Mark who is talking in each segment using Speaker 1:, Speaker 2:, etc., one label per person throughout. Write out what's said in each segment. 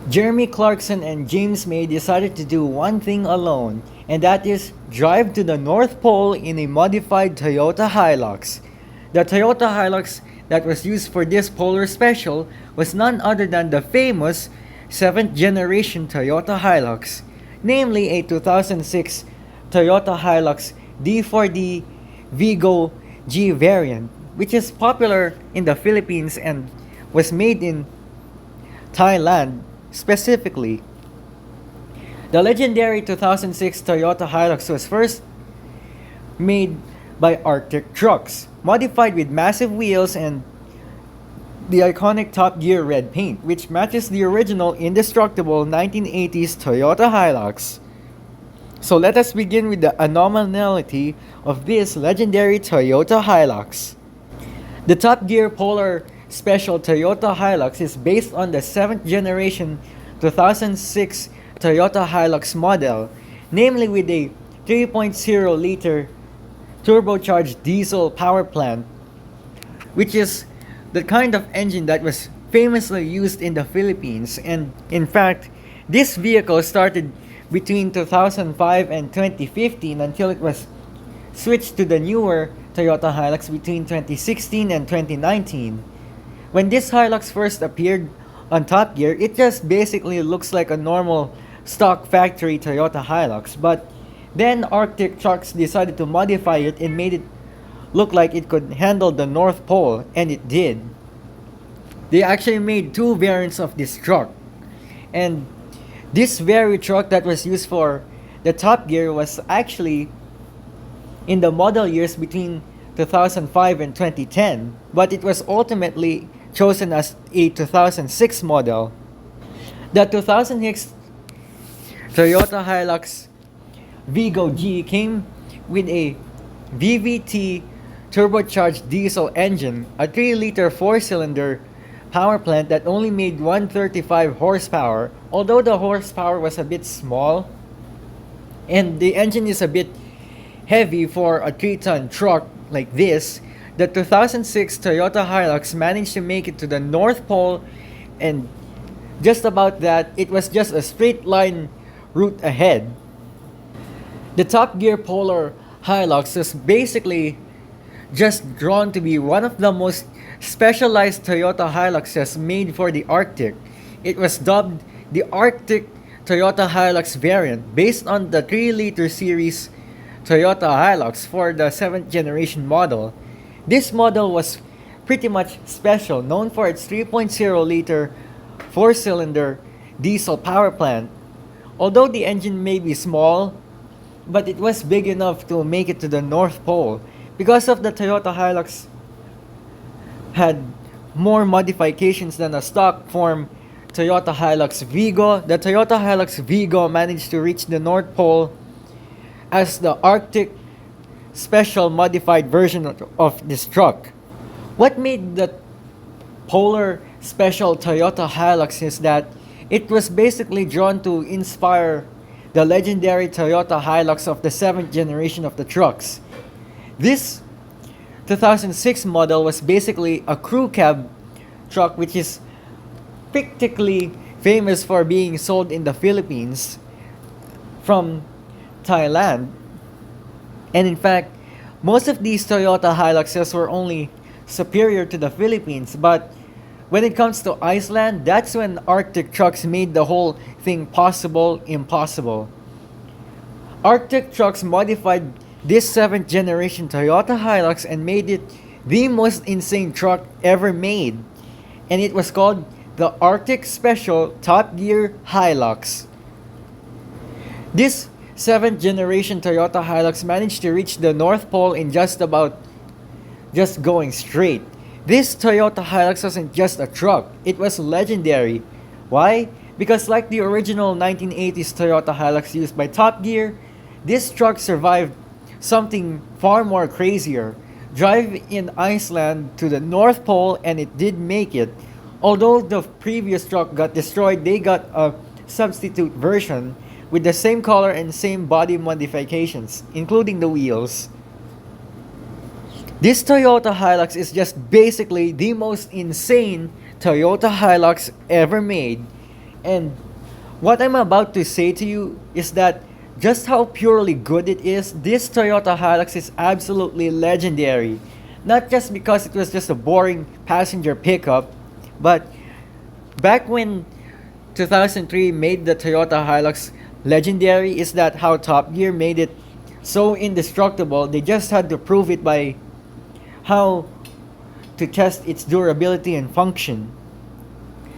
Speaker 1: Jeremy Clarkson and James May decided to do one thing alone, and that is drive to the North Pole in a modified Toyota Hilux. The Toyota Hilux that was used for this polar special was none other than the famous 7th generation Toyota Hilux, namely a 2006 Toyota Hilux D4D Vigo G variant, which is popular in the Philippines and was made in Thailand specifically. The legendary 2006 Toyota Hilux was first made by Arctic Trucks, modified with massive wheels and the iconic Top Gear red paint, which matches the original indestructible 1980s Toyota Hilux. So let us begin with the anomaly of this legendary Toyota Hilux. The Top Gear Polar Special Toyota Hilux is based on the 7th generation 2006 Toyota Hilux model, namely with a 3.0-liter turbocharged diesel power plant, which is the kind of engine that was famously used in the Philippines. And in fact, this vehicle started between 2005 and 2015 until it was switched to the newer Toyota Hilux between 2016 and 2019. When this Hilux first appeared on Top Gear, it just basically looks like a normal stock factory Toyota Hilux, but then Arctic Trucks decided to modify it and made it look like it could handle the North Pole, and it did. They actually made two variants of this truck, and this very truck that was used for the Top Gear was actually in the model years between 2005 and 2010, but it was ultimately chosen as a 2006 model. The 2006 Toyota Hilux Vigo G came with a VVT turbocharged diesel engine, a 3-liter 4-cylinder power plant that only made 135 horsepower, although the horsepower was a bit small and the engine is a bit heavy for a 3-ton truck like this. The 2006 Toyota Hilux managed to make it to the North Pole, and just about that, it was just a straight line route ahead. The Top Gear Polar Hilux is basically just drawn to be one of the most specialized Toyota Hiluxes made for the Arctic. It was dubbed the Arctic Toyota Hilux variant based on the 3-liter series Toyota Hilux for the 7th generation model. This model was pretty much special, known for its 3.0-liter 4-cylinder diesel power plant. Although the engine may be small, but it was big enough to make it to the North Pole. Because of the Toyota Hilux had more modifications than a stock form Toyota Hilux Vigo, the Toyota Hilux Vigo managed to reach the North Pole as the Arctic special modified version of this truck. What made the Polar Special Toyota Hilux is that it was basically drawn to inspire the legendary Toyota Hilux of the 7th generation of the trucks. This 2006 model was basically a crew cab truck, which is practically famous for being sold in the Philippines from Thailand. And in fact, most of these Toyota Hiluxes were only superior to the Philippines, but when it comes to Iceland, that's when Arctic Trucks made the whole thing impossible. Arctic Trucks modified this 7th generation Toyota Hilux and made it the most insane truck ever made, and it was called the Arctic Special Top Gear Hilux. This 7th generation Toyota Hilux managed to reach the North Pole in just going straight. This Toyota Hilux wasn't just a truck, it was legendary. Why? Because like the original 1980s Toyota Hilux used by Top Gear, this truck survived something far more crazier. Drive in Iceland to the North Pole, and it did make it. Although the previous truck got destroyed, they got a substitute version with the same color and same body modifications, including the wheels. This Toyota Hilux is just basically the most insane Toyota Hilux ever made. And what I'm about to say to you is that just how purely good it is, this Toyota Hilux is absolutely legendary. Not just because it was just a boring passenger pickup, but back when 2003 made the Toyota Hilux legendary is that how Top Gear made it so indestructible. They just had to prove it by how to test its durability and function.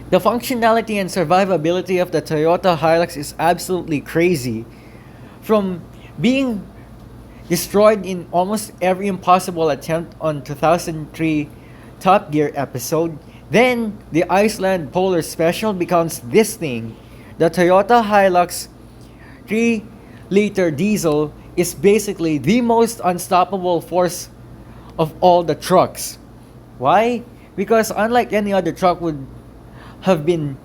Speaker 1: The functionality and survivability of the Toyota Hilux is absolutely crazy. From being destroyed in almost every impossible attempt on 2003 Top Gear episode, then the Iceland Polar Special becomes this thing. The Toyota Hilux 3-liter diesel is basically the most unstoppable force of all the trucks. Why? Because unlike any other truck would have been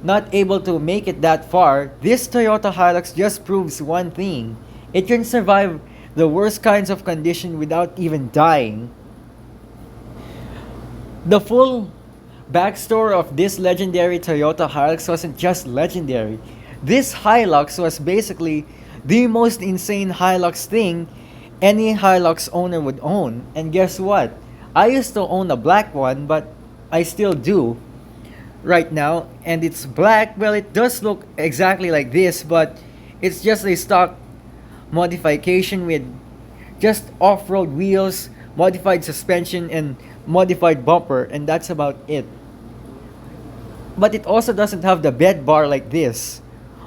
Speaker 1: not able to make it that far, this Toyota Hilux just proves one thing. It can survive the worst kinds of condition without even dying. The full backstory of this legendary Toyota Hilux wasn't just legendary. This Hilux was basically the most insane Hilux thing any Hilux owner would own. And guess what? I used to own a black one, but I still do right now, and it's black. Well, it does look exactly like this, but it's just a stock modification with just off-road wheels, modified suspension, and modified bumper, and that's about it. But it also doesn't have the bed bar like this.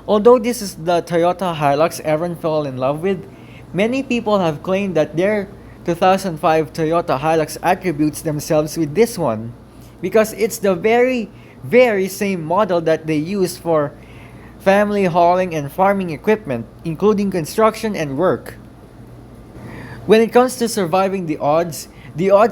Speaker 1: Although this is the Toyota Hilux everyone fell in love with, many people have claimed that their 2005 Toyota Hilux attributes themselves with this one because it's the very same model that they used for family hauling and farming equipment, including construction and work. When it comes to surviving the odds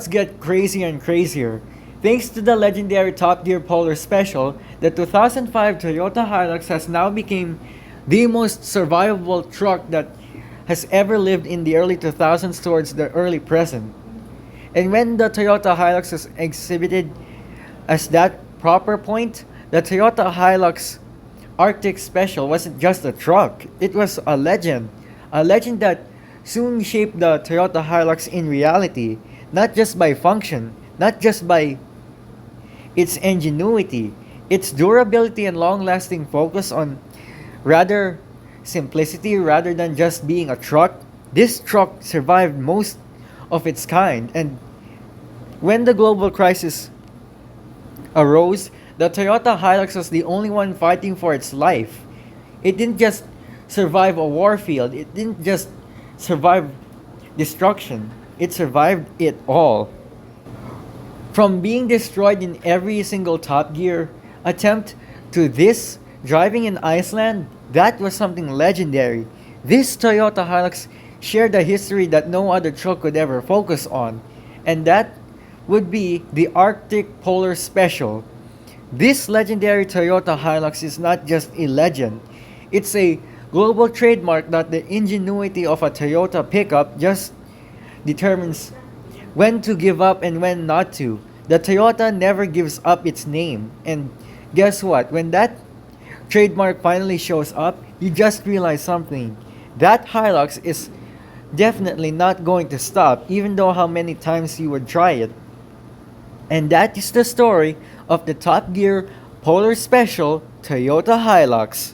Speaker 1: get crazier and crazier. Thanks to the legendary Top Gear Polar Special, the 2005 Toyota Hilux has now become the most survivable truck that has ever lived in the early 2000s towards the early present. And when the Toyota Hilux is exhibited as that proper point, the Toyota Hilux Arctic Special wasn't just a truck, it was a legend. A legend that soon shaped the Toyota Hilux in reality, not just by function, not just by its ingenuity, its durability and long-lasting focus on rather simplicity rather than just being a truck. This truck survived most of its kind, and when the global crisis arose, the Toyota Hilux was the only one fighting for its life. It didn't just survive a war field, it didn't just survive destruction, it survived it all. From being destroyed in every single Top Gear attempt to this driving in Iceland, that was something legendary. This Toyota Hilux shared a history that no other truck could ever focus on, and that would be the Arctic Polar Special. This legendary Toyota Hilux is not just a legend, it's a global trademark that the ingenuity of a Toyota pickup just determines when to give up and when not to. The Toyota never gives up its name. And guess what? When that trademark finally shows up, you just realize something. That Hilux is definitely not going to stop, even though how many times you would try it. And that is the story of the Top Gear Polar Special Toyota Hilux.